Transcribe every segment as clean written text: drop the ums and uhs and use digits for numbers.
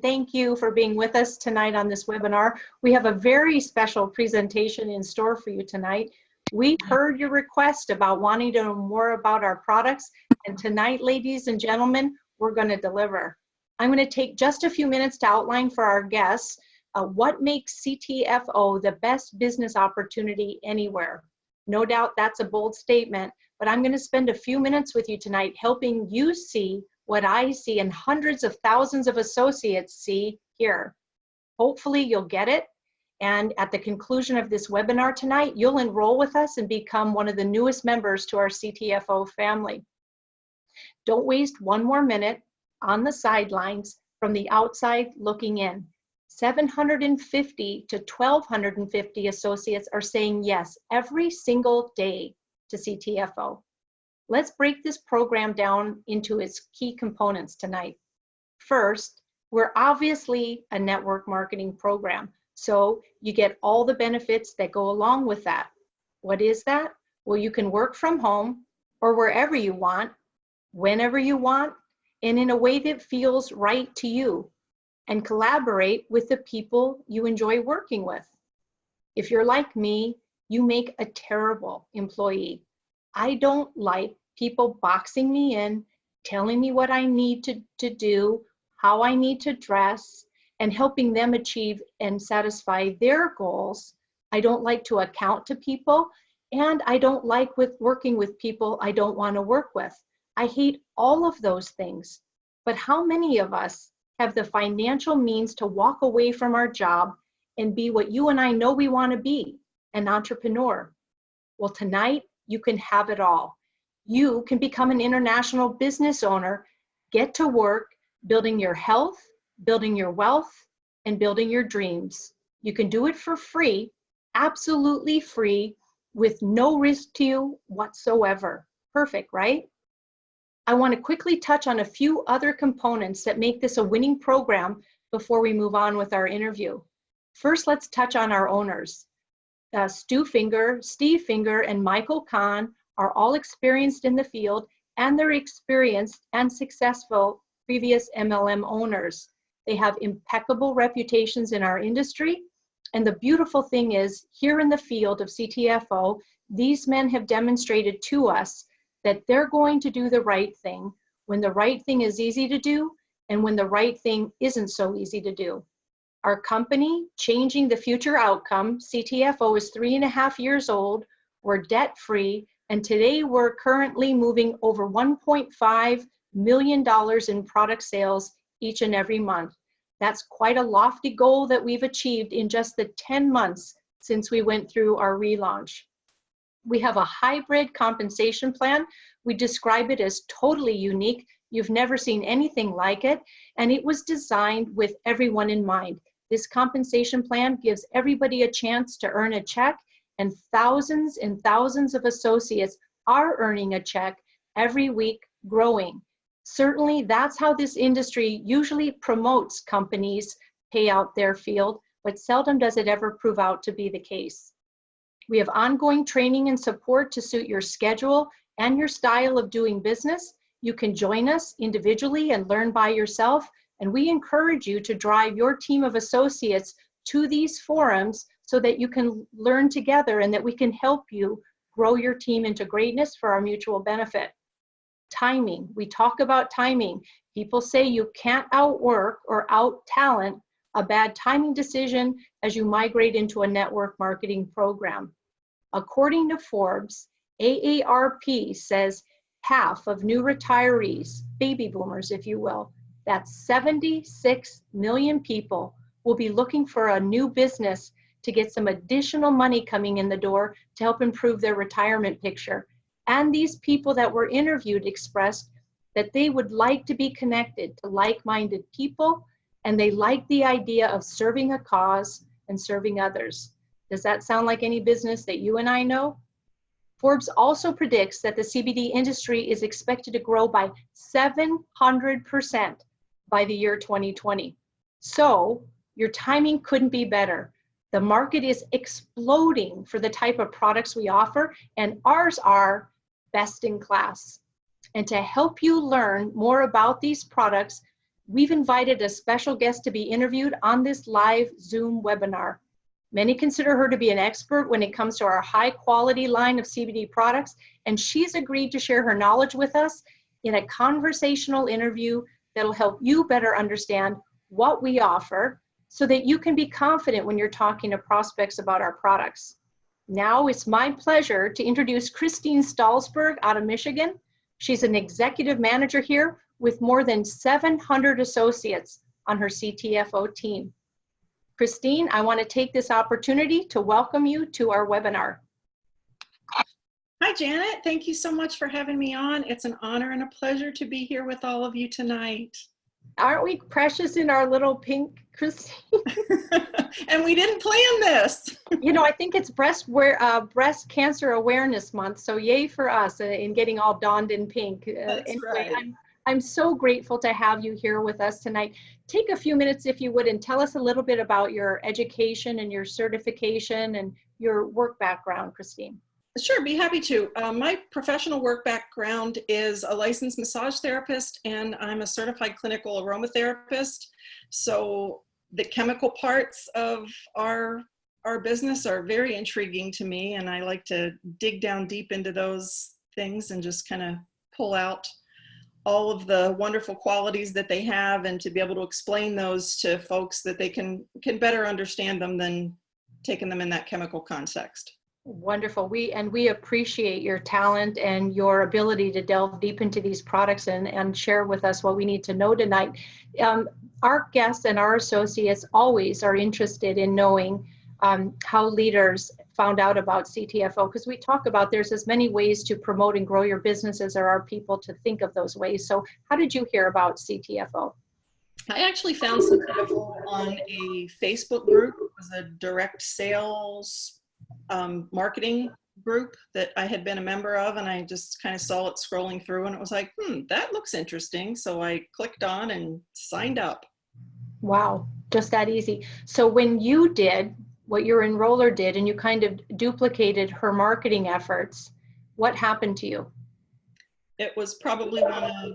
Thank you for being with us tonight on this webinar. We have a very special presentation in store for you tonight. We heard your request about wanting to know more about our products, and tonight, ladies and gentlemen, we're going to deliver. I'm going to take just a few minutes to outline for our guests what makes CTFO the best business opportunity anywhere. No doubt that's a bold statement, but I'm going to spend a few minutes with you tonight helping you see what I see and hundreds of thousands of associates see here. Hopefully you'll get it. And at the conclusion of this webinar tonight, you'll enroll with us and become one of the newest members to our CTFO family. Don't waste one more minute on the sidelines from the outside looking in. 750 to 1,250 associates are saying yes every single day to CTFO. Let's break this program down into its key components tonight. First, we're obviously a network marketing program, so you get all the benefits that go along with that. What is that? Well, you can work from home or wherever you want, whenever you want, and in a way that feels right to you, and collaborate with the people you enjoy working with. If you're like me, you make a terrible employee. I don't like people boxing me in, telling me what I need to do, how I need to dress, and helping them achieve and satisfy their goals. I don't like to account to people, and I don't like working with people I don't want to work with. I hate all of those things. But how many of us have the financial means to walk away from our job and be what you and I know we want to be, an entrepreneur? Well, tonight, you can have it all. You can become an international business owner, get to work building your health, building your wealth, and building your dreams. You can do it for free, absolutely free, with no risk to you whatsoever. Perfect, right? I want to quickly touch on a few other components that make this a winning program before we move on with our interview. First, let's touch on our owners. Steve Finger, and Michael Kahn are all experienced in the field, and they're experienced and successful previous MLM owners. They have impeccable reputations in our industry, and the beautiful thing is, here in the field of CTFO, these men have demonstrated to us that they're going to do the right thing when the right thing is easy to do and when the right thing isn't so easy to do. Our company, Changing the Future Outcome, CTFO, is 3.5 years old. We're debt-free, and today we're currently moving over $1.5 million in product sales each and every month. That's quite a lofty goal that we've achieved in just the 10 months since we went through our relaunch. We have a hybrid compensation plan. We describe it as totally unique. You've never seen anything like it, and it was designed with everyone in mind. This compensation plan gives everybody a chance to earn a check, and thousands of associates are earning a check every week, growing. Certainly, that's how this industry usually promotes companies pay out their field, but seldom does it ever prove out to be the case. We have ongoing training and support to suit your schedule and your style of doing business. You can join us individually and learn by yourself, and we encourage you to drive your team of associates to these forums so that you can learn together and that we can help you grow your team into greatness for our mutual benefit. Timing, we talk about timing. People say you can't outwork or out-talent a bad timing decision as you migrate into a network marketing program. According to Forbes, AARP says half of new retirees, baby boomers if you will, that's 76 million people, will be looking for a new business to get some additional money coming in the door to help improve their retirement picture. And these people that were interviewed expressed that they would like to be connected to like-minded people, and they like the idea of serving a cause and serving others. Does that sound like any business that you and I know? Forbes also predicts that the CBD industry is expected to grow by 700% by the year 2020. So your timing couldn't be better. The market is exploding for the type of products we offer, and ours are best in class. And to help you learn more about these products, we've invited a special guest to be interviewed on this live Zoom webinar. Many consider her to be an expert when it comes to our high quality line of CBD products, and she's agreed to share her knowledge with us in a conversational interview that'll help you better understand what we offer so that you can be confident when you're talking to prospects about our products. Now it's my pleasure to introduce Christine Stalsonburg out of Michigan. She's an executive manager here with more than 700 associates on her CTFO team. Christine, I want to take this opportunity to welcome you to our webinar. Hi, Janet. Thank you so much for having me on. It's an honor and a pleasure to be here with all of you tonight. Aren't we precious in our little pink, Christine? And we didn't plan this. You know, I think it's breast cancer awareness month, so yay for us in getting all donned in pink. That's Anyway, right. I'm so grateful to have you here with us tonight. Take a few minutes, if you would, and tell us a little bit about your education and your certification and your work background, Christine. Sure, be happy to. My professional work background is a licensed massage therapist, and I'm a certified clinical aromatherapist. So the chemical parts of our business are very intriguing to me, and I like to dig down deep into those things and just kind of pull out all of the wonderful qualities that they have, and to be able to explain those to folks that they can better understand them than taking them in that chemical context. Wonderful. We appreciate your talent and your ability to delve deep into these products and share with us what we need to know tonight. Our guests and our associates always are interested in knowing how leaders found out about CTFO, because we talk about there's as many ways to promote and grow your business as there are people to think of those ways. So how did you hear about CTFO? I actually found CTFO on a Facebook group. It was a direct sales marketing group that I had been a member of, and I just kind of saw it scrolling through, and it was like, that looks interesting. So I clicked on and signed up. Wow, just that easy. So when you did what your enroller did and you kind of duplicated her marketing efforts, what happened to you? It was probably one of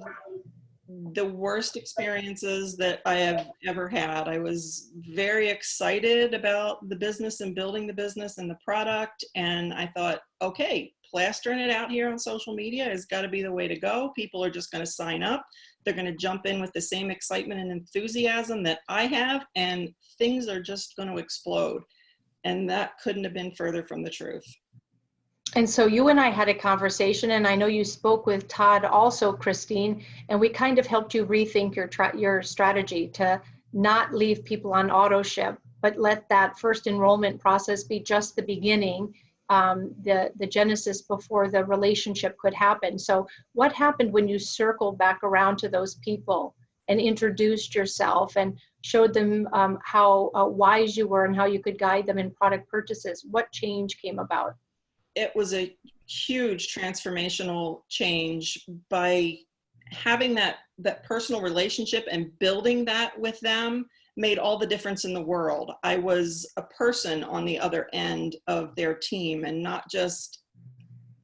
the worst experiences that I have ever had. I was very excited about the business and building the business and the product. And I thought, okay, plastering it out here on social media has got to be the way to go. People are just going to sign up. They're going to jump in with the same excitement and enthusiasm that I have, and things are just going to explode. And that couldn't have been further from the truth. And so you and I had a conversation, and I know you spoke with Todd also, Christine, and we kind of helped you rethink your strategy to not leave people on auto ship, but let that first enrollment process be just the beginning, the genesis before the relationship could happen. So what happened when you circled back around to those people and introduced yourself and showed them how wise you were and how you could guide them in product purchases? What change came about? It was a huge transformational change by having that personal relationship, and building that with them made all the difference in the world. I was a person on the other end of their team, and not just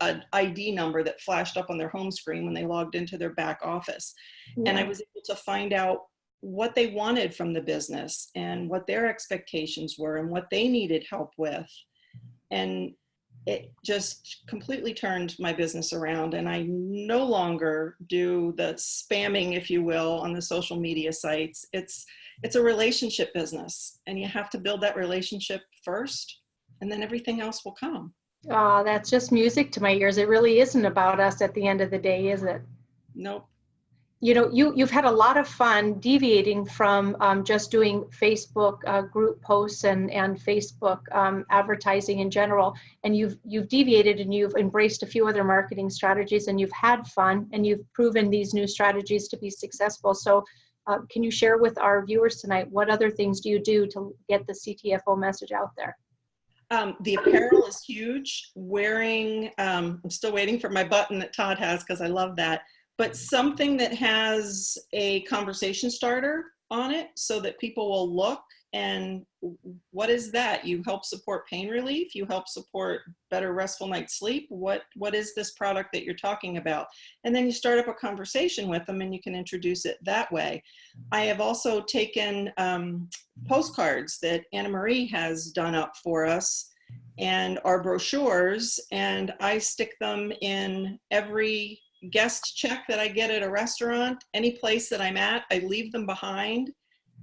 an ID number that flashed up on their home screen when they logged into their back office. Yeah. And I was able to find out what they wanted from the business and what their expectations were and what they needed help with. And it just completely turned my business around, and I no longer do the spamming, if you will, on the social media sites. It's a relationship business, and you have to build that relationship first, and then everything else will come. Oh, that's just music to my ears. It really isn't about us at the end of the day, is it? Nope. You know, you've had a lot of fun deviating from just doing Facebook group posts and Facebook advertising in general, and you've deviated and you've embraced a few other marketing strategies, and you've had fun, and you've proven these new strategies to be successful. So can you share with our viewers tonight, what other things do you do to get the CTFO message out there? The apparel is huge. Wearing, I'm still waiting for my button that Todd has, because I love that. But something that has a conversation starter on it, so that people will look And what is that? You help support pain relief? You help support better restful night's sleep? What is this product that you're talking about? And then you start up a conversation with them and you can introduce it that way. I have also taken postcards that Anna Marie has done up for us and our brochures, and I stick them in every guest check that I get at a restaurant. Any place that I'm at, I leave them behind.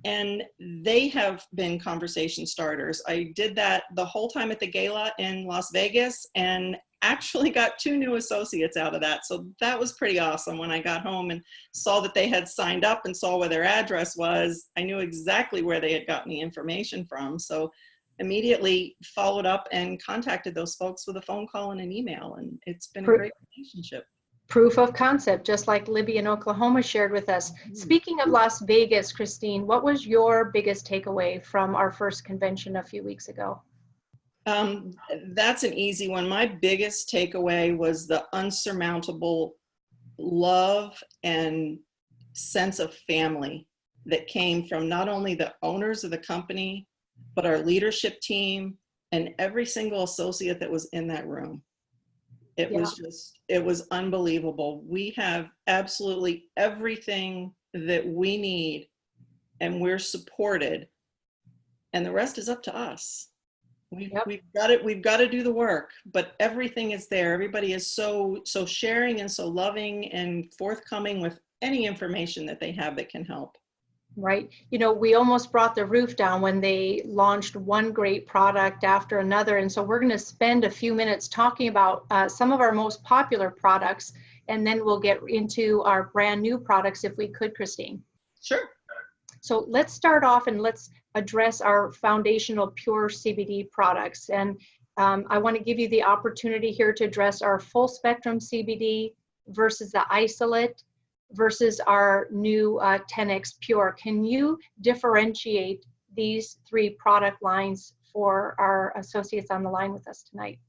And they have been conversation starters. I did that the whole time at the gala in Las Vegas and actually got 2 new associates out of that. So that was pretty awesome. When I got home and saw that they had signed up and saw where their address was, I knew exactly where they had gotten the information from. So immediately followed up and contacted those folks with a phone call and an email. And it's been a great relationship. Proof of concept, just like Libby in Oklahoma shared with us. Speaking of Las Vegas, Christine, what was your biggest takeaway from our first convention a few weeks ago? That's an easy one. My biggest takeaway was the unsurmountable love and sense of family that came from not only the owners of the company, but our leadership team and every single associate that was in that room. It was unbelievable. We have absolutely everything that we need and we're supported, and the rest is up to us. We've got to do the work, but everything is there. Everybody is so sharing and so loving and forthcoming with any information that they have that can help. Right. You know, we almost brought the roof down when they launched one great product after another. And so we're going to spend a few minutes talking about some of our most popular products, and then we'll get into our brand new products if we could, Christine. Sure. So let's start off and let's address our foundational pure CBD products. And I want to give you the opportunity here to address our full spectrum CBD versus the isolate versus our new 10X Pure. Can you differentiate these 3 product lines for our associates on the line with us tonight?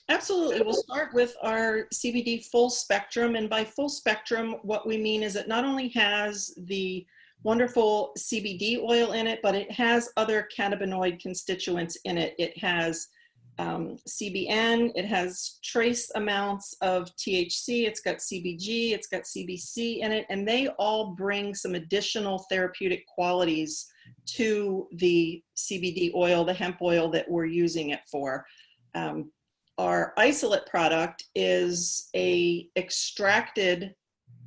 Absolutely. We'll start with our CBD full spectrum. And by full spectrum, what we mean is it not only has the wonderful CBD oil in it, but it has other cannabinoid constituents in it. It has CBN, it has trace amounts of THC, it's got CBG, it's got CBC in it, and they all bring some additional therapeutic qualities to the CBD oil, the hemp oil that we're using it for. Our isolate product is a extracted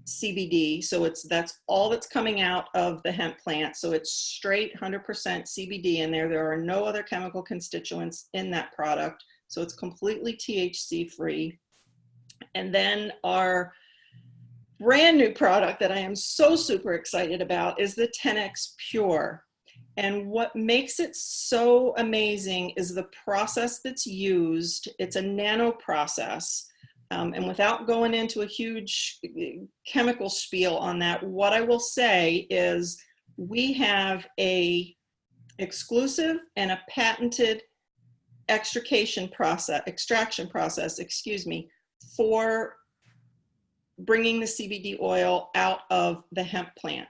CBD, so that's all that's coming out of the hemp plant. So it's straight 100% CBD in there. There are no other chemical constituents in that product. So it's completely THC free. And then our brand new product that I am so super excited about is the 10X Pure. And what makes it so amazing is the process that's used. It's a nano process. And without going into a huge chemical spiel on that, what I will say is we have a exclusive and a patented extraction process, for bringing the CBD oil out of the hemp plant.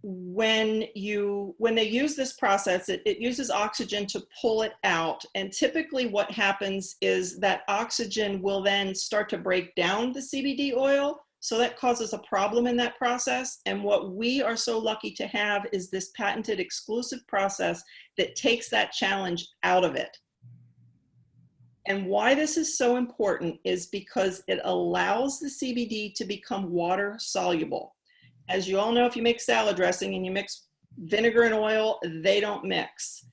When they use this process, it uses oxygen to pull it out. And typically what happens is that oxygen will then start to break down the CBD oil. So that causes a problem in that process. And what we are so lucky to have is this patented exclusive process that takes that challenge out of it. And why this is so important is because it allows the CBD to become water soluble. As you all know, if you make salad dressing and you mix vinegar and oil, they don't mix.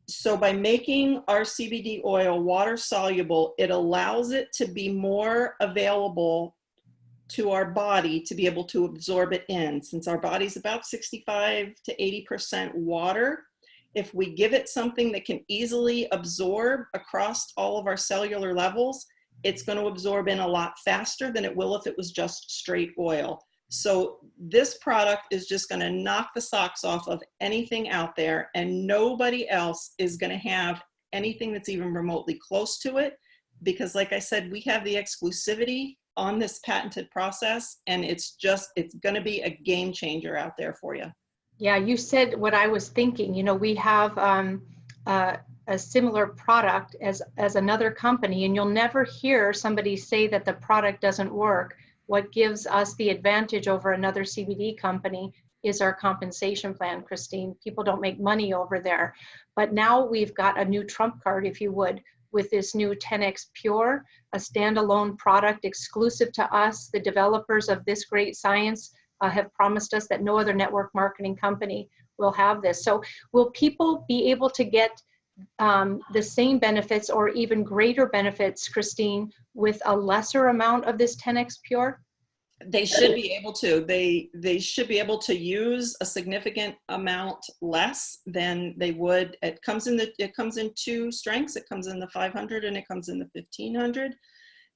So by making our CBD oil water soluble, it allows it to be more available to our body to be able to absorb it in. Since our body's about 65 to 80% water, if we give it something that can easily absorb across all of our cellular levels, it's going to absorb in a lot faster than it will if it was just straight oil. So this product is just going to knock the socks off of anything out there, and nobody else is going to have anything that's even remotely close to it, because like I said, we have the exclusivity on this patented process, and it's going to be a game changer out there for you. Yeah, you said what I was thinking. You know, we have a similar product as another company, and you'll never hear somebody say that the product doesn't work. What gives us the advantage over another CBD company is our compensation plan, Christine. People don't make money over there. But now we've got a new trump card, if you would, with this new 10X Pure, a standalone product exclusive to us, the developers of this great science. Have promised us that no other network marketing company will have this. So will people be able to get the same benefits or even greater benefits, Christine, with a lesser amount of this 10X Pure? They should be able to. They should be able to use a significant amount less than they would. It comes in two strengths. It comes in the 500 and it comes in the 1500.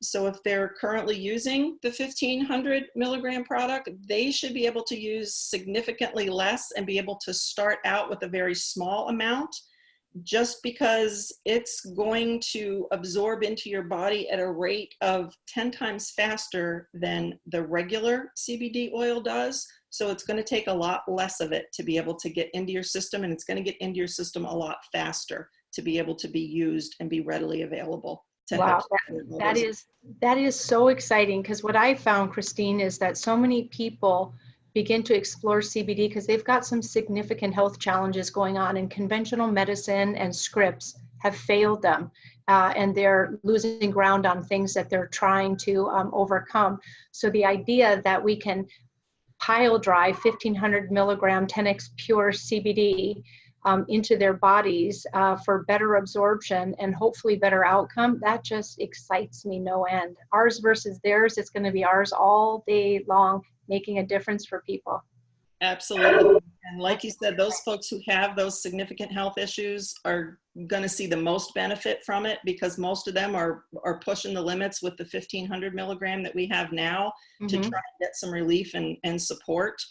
So if they're currently using the 1500 milligram product, they should be able to use significantly less and be able to start out with a very small amount, just because it's going to absorb into your body at a rate of 10 times faster than the regular CBD oil does. So it's going to take a lot less of it to be able to get into your system, and it's going to get into your system a lot faster to be able to be used and be readily available. Wow, that is so exciting, because what I found, Christine, is that so many people begin to explore CBD because they've got some significant health challenges going on, and conventional medicine and scripts have failed them, and they're losing ground on things that they're trying to overcome. So the idea that we can pile drive 1500 milligram 10X Pure CBD into their bodies for better absorption and hopefully better outcome, that just excites me no end. Ours versus theirs, it's going to be ours all day long, making a difference for people. Absolutely. And like you said, those folks who have those significant health issues are going to see the most benefit from it, because most of them are pushing the limits with the 1500 milligram that we have now to try and get some relief and support.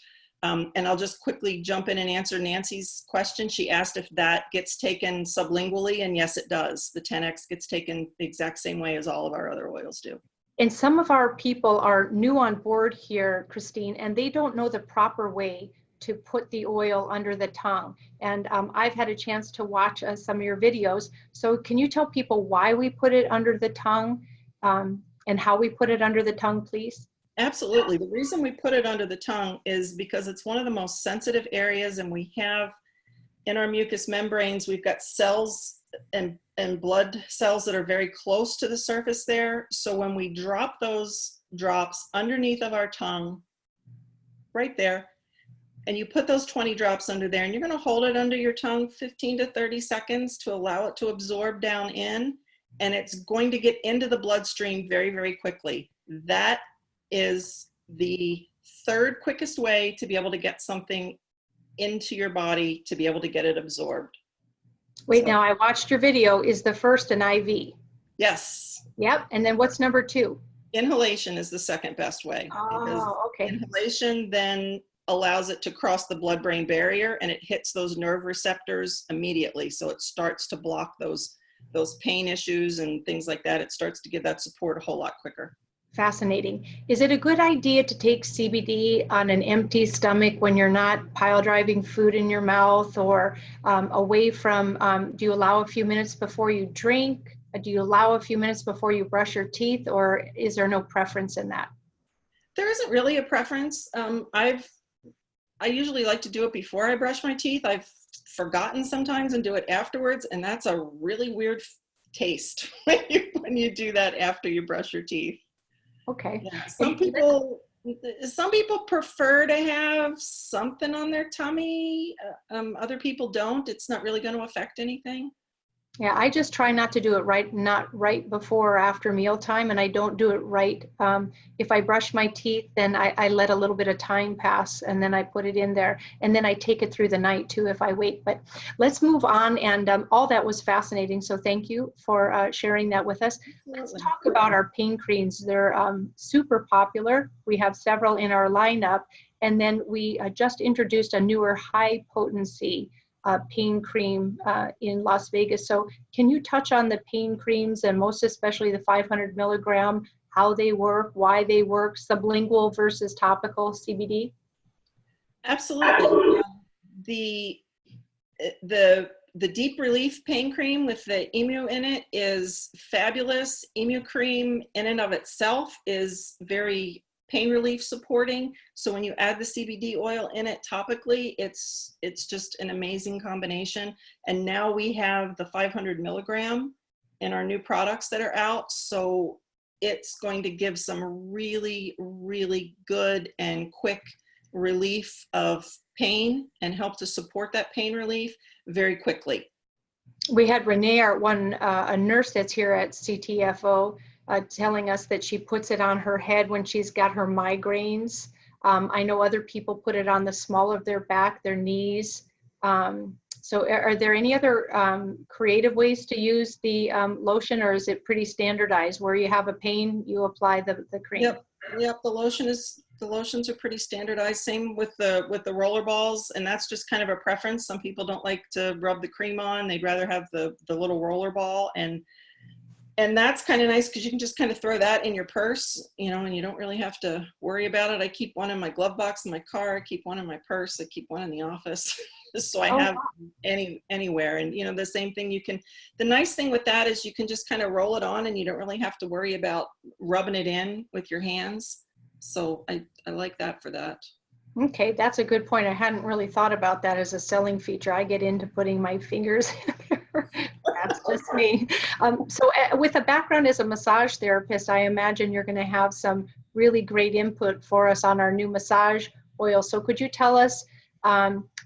And I'll just quickly jump in and answer Nancy's question. She asked if that gets taken sublingually, and yes, it does. The 10X gets taken the exact same way as all of our other oils do. And some of our people are new on board here, Christine, and they don't know the proper way to put the oil under the tongue. And I've had a chance to watch some of your videos. So can you tell people why we put it under the tongue and how we put it under the tongue, please? Absolutely. The reason we put it under the tongue is because it's one of the most sensitive areas, and we have in our mucous membranes, we've got cells and blood cells that are very close to the surface there. So when we drop those drops underneath of our tongue, right there, and you put those 20 drops under there, and you're going to hold it under your tongue 15 to 30 seconds to allow it to absorb down in, and it's going to get into the bloodstream very, very quickly. That is the third quickest way to be able to get something into your body to be able to get it absorbed. Wait, now I watched your video. Is the first an IV? Yes. Yep. And then what's number two? Inhalation is the second best way. Oh, okay. Inhalation then allows it to cross the blood-brain barrier, and it hits those nerve receptors immediately. So it starts to block those pain issues and things like that. It starts to give that support a whole lot quicker. Fascinating. Is it a good idea to take CBD on an empty stomach when you're not pile driving food in your mouth, or away from, do you allow a few minutes before you drink? Do you allow a few minutes before you brush your teeth, or is there no preference in that? There isn't really a preference. I usually like to do it before I brush my teeth. I've forgotten sometimes and do it afterwards, and that's a really weird taste when you do that after you brush your teeth. Okay. Yeah. Some people prefer to have something on their tummy. Other people don't. It's not really going to affect anything. Yeah, I just try not to do it not right before or after mealtime, and I don't do it right. If I brush my teeth, then I let a little bit of time pass, and then I put it in there, and then I take it through the night too if I wait. But let's move on, and all that was fascinating, so thank you for sharing that with us. Let's talk about our pain creams. They're super popular. We have several in our lineup, and then we just introduced a newer high potency pain cream in Las Vegas. So can you touch on the pain creams, and most especially the 500 milligram, how they work, why they work, sublingual versus topical CBD? Absolutely. The deep relief pain cream with the emu in it is fabulous. Emu cream in and of itself is very pain relief supporting. So when you add the CBD oil in it topically, it's just an amazing combination. And now we have the 500 milligram in our new products that are out. So it's going to give some really, really good and quick relief of pain and help to support that pain relief very quickly. We had Renee, a nurse that's here at CTFO, telling us that she puts it on her head when she's got her migraines. I know other people put it on the small of their back, their knees. So are there any other creative ways to use the lotion, or is it pretty standardized where you have a pain, you apply the cream? Yep. The lotions are pretty standardized. Same with the roller balls, and that's just kind of a preference. Some people don't like to rub the cream on; they'd rather have the little roller ball, and that's kind of nice because you can just kind of throw that in your purse, and you don't really have to worry about it. I keep one in my glove box in my car. I keep one in my purse. I keep one in the office, just so I have anywhere. And the same thing. The nice thing with that is you can just kind of roll it on, and you don't really have to worry about rubbing it in with your hands. So I like that for that. Okay, that's a good point. I hadn't really thought about that as a selling feature. I get into putting my fingers in there. That's just me. So with a background as a massage therapist, I imagine you're going to have some really great input for us on our new massage oil. So could you tell us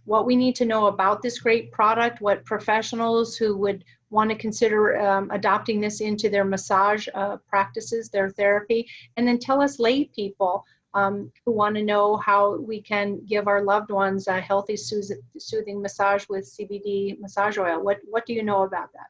what we need to know about this great product, what professionals who would want to consider adopting this into their massage practices, their therapy, and then tell us lay people who want to know how we can give our loved ones a healthy, soothing massage with CBD massage oil. What do you know about that?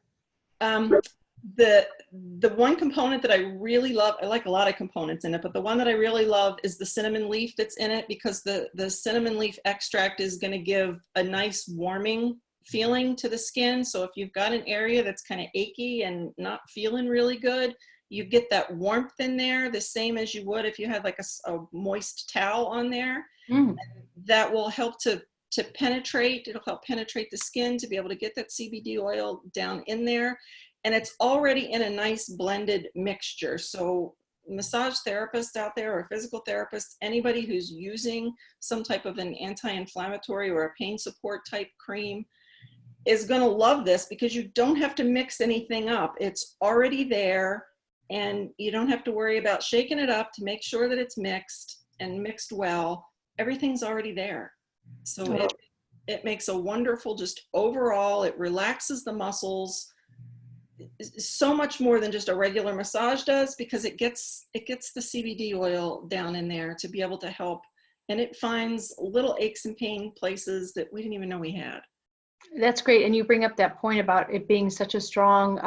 The one component that I really love, I like a lot of components in it, but the one that I really love is the cinnamon leaf that's in it, because the cinnamon leaf extract is going to give a nice warming feeling to the skin. So if you've got an area that's kind of achy and not feeling really good, you get that warmth in there, the same as you would if you had like a moist towel on there. That will help to penetrate. It'll help penetrate the skin to be able to get that CBD oil down in there. And it's already in a nice blended mixture. So massage therapists out there, or physical therapists, anybody who's using some type of an anti-inflammatory or a pain support type cream is going to love this, because you don't have to mix anything up. It's already there, and you don't have to worry about shaking it up to make sure that it's mixed and mixed well. Everything's already there. So it makes a wonderful, just overall, it relaxes the muscles so much more than just a regular massage does, because it gets the CBD oil down in there to be able to help, and it finds little aches and pain places that we didn't even know we had. That's great. And you bring up that point about it being such a strong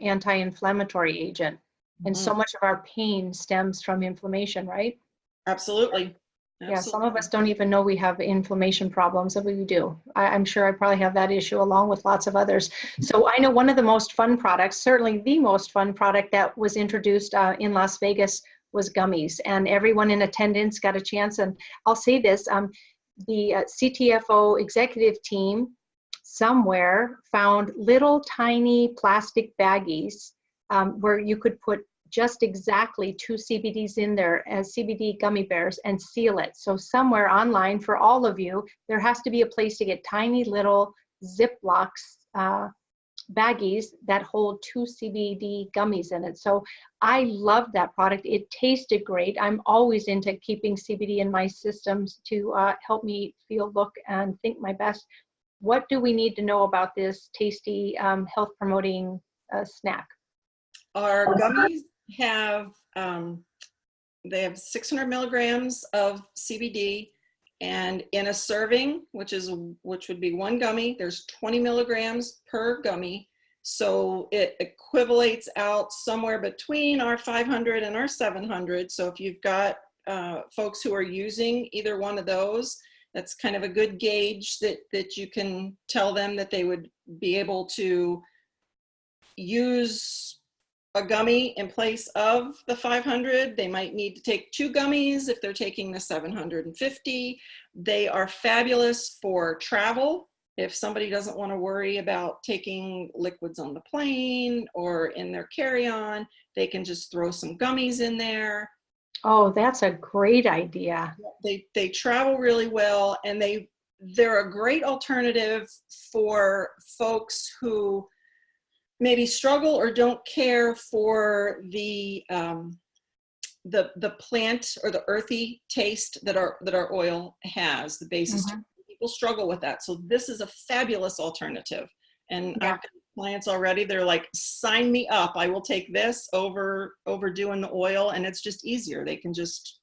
anti-inflammatory agent. And so much of our pain stems from inflammation, right? Absolutely. Yeah, some of us don't even know we have inflammation problems, but we do. I'm sure I probably have that issue along with lots of others. So I know one of the most fun products, certainly the most fun product that was introduced in Las Vegas was gummies, and everyone in attendance got a chance. And I'll say this, the CTFO executive team somewhere found little tiny plastic baggies where you could put just exactly 2 CBDs in there as CBD gummy bears and seal it. So somewhere online, for all of you, there has to be a place to get tiny little Ziplocs baggies that hold 2 CBD gummies in it. So I love that product. It tasted great. I'm always into keeping CBD in my systems to help me feel, look, and think my best. What do we need to know about this tasty health promoting snack? Our gummies have they have 600 milligrams of CBD, and in a serving, which would be 1 gummy, there's 20 milligrams per gummy. So it equivalates out somewhere between our 500 and our 700. So if you've got folks who are using either one of those, that's kind of a good gauge that you can tell them that they would be able to use a gummy in place of the 500. They might need to take 2 gummies if they're taking the 750. They are fabulous for travel. If somebody doesn't want to worry about taking liquids on the plane or in their carry-on, they can just throw some gummies in there. Oh, that's a great idea. They travel really well, and they're a great alternative for folks who maybe struggle or don't care for the plant or the earthy taste that our oil has. The basis. Mhm. People struggle with that, so this is a fabulous alternative. And Yeah. I've got clients already. They're like, "Sign me up! I will take this over doing the oil," and it's just easier. They can just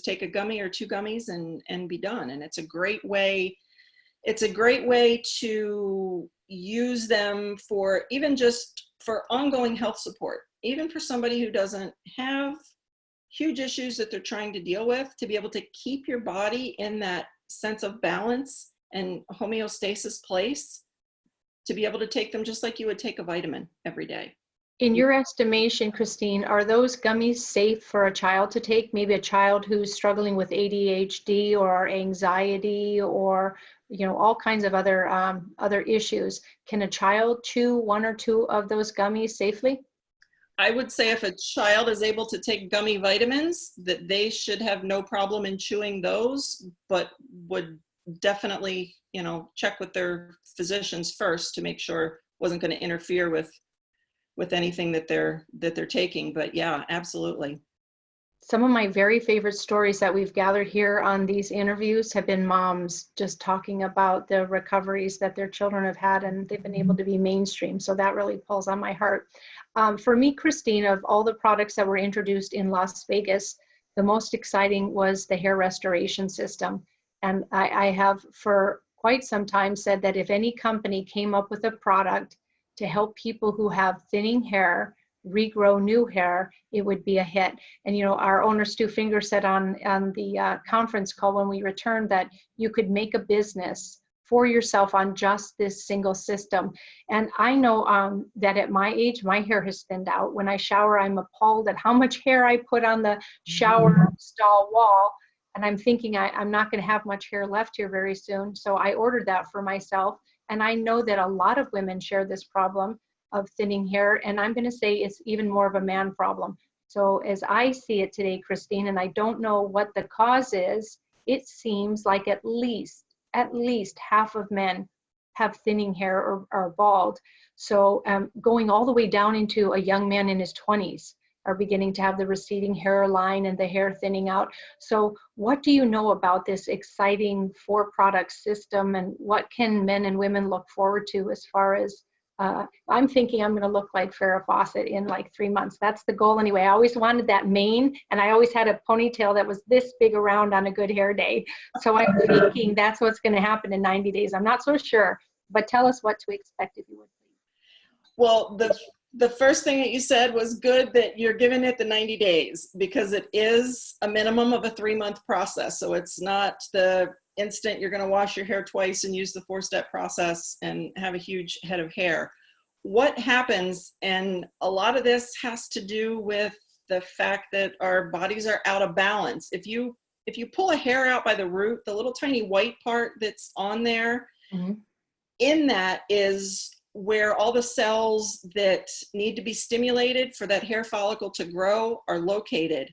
take a gummy or 2 gummies and be done. And it's a great way. It's a great way to use them for even just for ongoing health support, even for somebody who doesn't have huge issues that they're trying to deal with, to be able to keep your body in that sense of balance and homeostasis place, to be able to take them just like you would take a vitamin every day. In your estimation, Christine, are those gummies safe for a child to take? Maybe a child who's struggling with ADHD or anxiety or, all kinds of other issues. Can a child chew 1 or 2 of those gummies safely? I would say if a child is able to take gummy vitamins, that they should have no problem in chewing those, but would definitely, check with their physicians first to make sure it wasn't going to interfere with anything that they're taking. But yeah, absolutely. Some of my very favorite stories that we've gathered here on these interviews have been moms just talking about the recoveries that their children have had, and they've been able to be mainstream. So that really pulls on my heart. For me, Christine, of all the products that were introduced in Las Vegas, the most exciting was the hair restoration system. And I have for quite some time said that if any company came up with a product to help people who have thinning hair regrow new hair, it would be a hit. And our owner Stu Finger said on the conference call when we returned that you could make a business for yourself on just this single system. And I know that at my age, my hair has thinned out. When I shower, I'm appalled at how much hair I put on the shower stall wall. And I'm thinking I'm not going to have much hair left here very soon. So I ordered that for myself. And I know that a lot of women share this problem of thinning hair. And I'm going to say it's even more of a man problem. So as I see it today, Christine, and I don't know what the cause is, it seems like at least half of men have thinning hair or are bald. So going all the way down into a young man in his 20s are beginning to have the receding hairline and the hair thinning out. So what do you know about this exciting 4-product system, and what can men and women look forward to as far as I'm thinking I'm going to look like Farrah Fawcett in like 3 months. That's the goal anyway. I always wanted that mane, and I always had a ponytail that was this big around on a good hair day. So I'm thinking that's what's going to happen in 90 days. I'm not so sure, but tell us what to expect if you would, please. Well, the first thing that you said was good, that you're giving it the 90 days, because it is a minimum of a 3-month process. So it's not the instant you're going to wash your hair twice and use the 4-step process and have a huge head of hair. What happens, and a lot of this has to do with the fact that our bodies are out of balance. If you pull a hair out by the root, the little tiny white part that's on there, in that is where all the cells that need to be stimulated for that hair follicle to grow are located.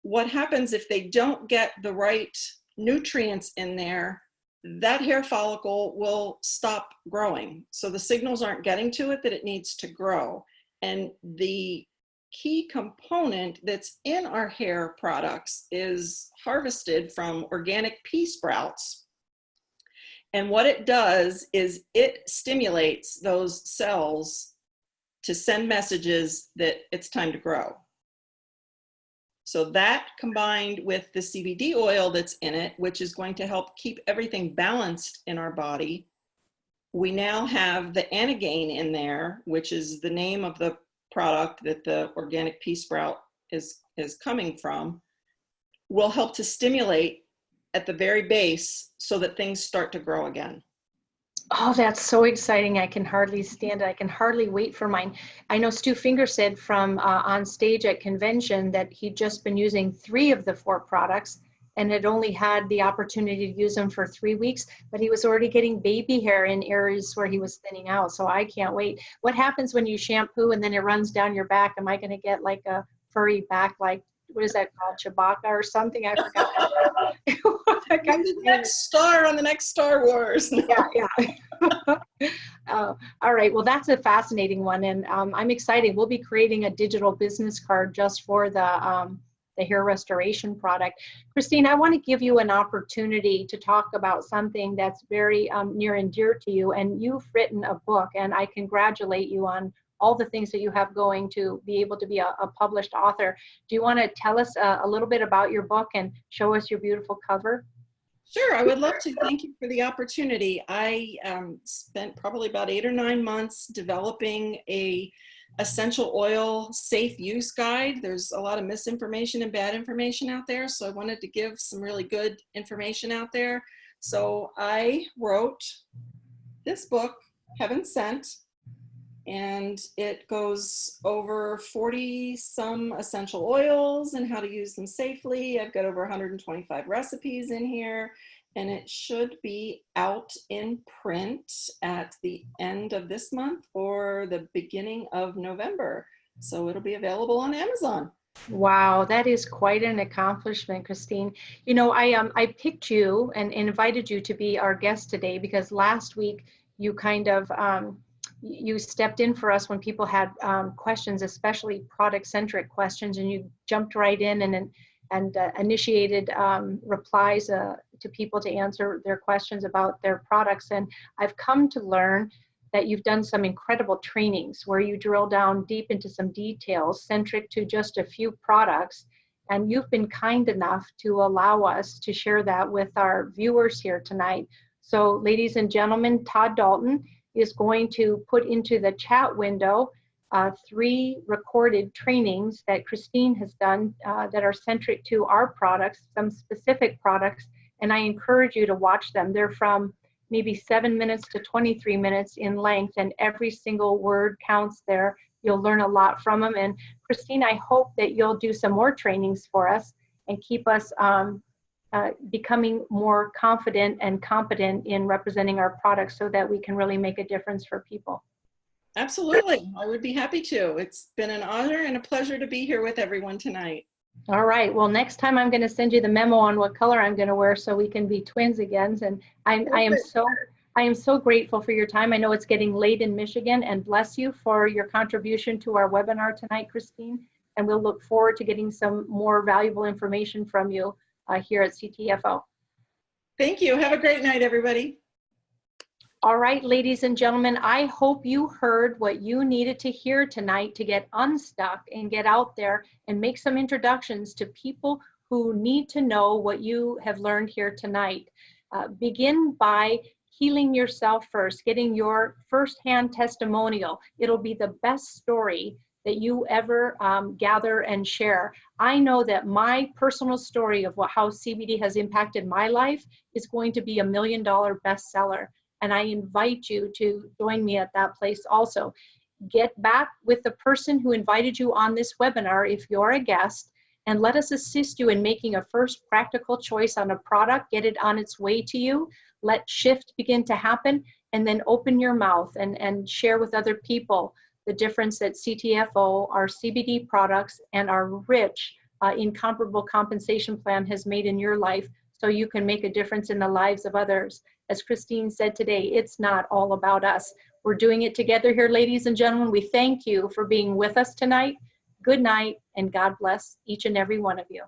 What happens if they don't get the right nutrients in there, that hair follicle will stop growing. So the signals aren't getting to it that it needs to grow. And the key component that's in our hair products is harvested from organic pea sprouts. And what it does is it stimulates those cells to send messages that it's time to grow. So that, combined with the CBD oil that's in it, which is going to help keep everything balanced in our body, we now have the Anagain in there, which is the name of the product that the organic pea sprout is coming from, will help to stimulate at the very base so that things start to grow again. Oh, that's so exciting. I can hardly stand it. I can hardly wait for mine. I know Stu Finger said from on stage at convention that he'd just been using 3 of the 4 products and had only had the opportunity to use them for 3 weeks, but he was already getting baby hair in areas where he was thinning out. So I can't wait. What happens when you shampoo and then it runs down your back? Am I going to get like a furry back, like, what is that called? Chewbacca or something? I forgot. That guy's The name. next star on the next Star Wars. No. Yeah. All right. Well, that's a fascinating one, and I'm excited. We'll be creating a digital business card just for the hair restoration product. Christine, I want to give you an opportunity to talk about something that's very near and dear to you. And you've written a book, and I congratulate you on all the things that you have going to be able to be a published author. Do you want to tell us a little bit about your book and show us your beautiful cover? Sure, I would love to. Thank you for the opportunity. I spent probably about 8 or 9 months developing a essential oil safe use guide. There's a lot of misinformation and bad information out there, so I wanted to give some really good information out there. So I wrote this book, Heaven Sent, and it goes over 40 some essential oils and how to use them safely. I've got over 125 recipes in here, and it should be out in print at the end of this month or the beginning of November. So it'll be available on Amazon. Wow, that is quite an accomplishment, Christine. You know, I picked you and invited you to be our guest today because last week you kind of you stepped in for us when people had questions, especially product-centric questions, and you jumped right in and initiated replies to people to answer their questions about their products. And I've come to learn that you've done some incredible trainings where you drill down deep into some details centric to just a few products. And you've been kind enough to allow us to share that with our viewers here tonight. So ladies and gentlemen, Todd Dalton is going to put into the chat window 3 recorded trainings that Christine has done that are centric to our products, some specific products, and I encourage you to watch them. They're from maybe 7 minutes to 23 minutes in length, and every single word counts there. You'll learn a lot from them. And Christine, I hope that you'll do some more trainings for us and keep us becoming more confident and competent in representing our products so that we can really make a difference for people. Absolutely, I would be happy to. It's been an honor and a pleasure to be here with everyone tonight. All right, well, next time I'm going to send you the memo on what color I'm going to wear so we can be twins again. And I am so grateful for your time. I know it's getting late in Michigan, and bless you for your contribution to our webinar tonight, Christine. And we'll look forward to getting some more valuable information from you here at CTFO. Thank you. Have a great night, everybody. All right, ladies and gentlemen, I hope you heard what you needed to hear tonight to get unstuck and get out there and make some introductions to people who need to know what you have learned here tonight. Begin by healing yourself first, getting your firsthand testimonial. It'll be the best story that you ever gather and share. I know that my personal story of how CBD has impacted my life is going to be $1 million bestseller. And I invite you to join me at that place also. Get back with the person who invited you on this webinar if you're a guest, and let us assist you in making a first practical choice on a product, get it on its way to you, let shift begin to happen, and then open your mouth and share with other people the difference that CTFO, our CBD products, and our rich, incomparable compensation plan has made in your life so you can make a difference in the lives of others. As Christine said today, it's not all about us. We're doing it together here, ladies and gentlemen. We thank you for being with us tonight. Good night, and God bless each and every one of you.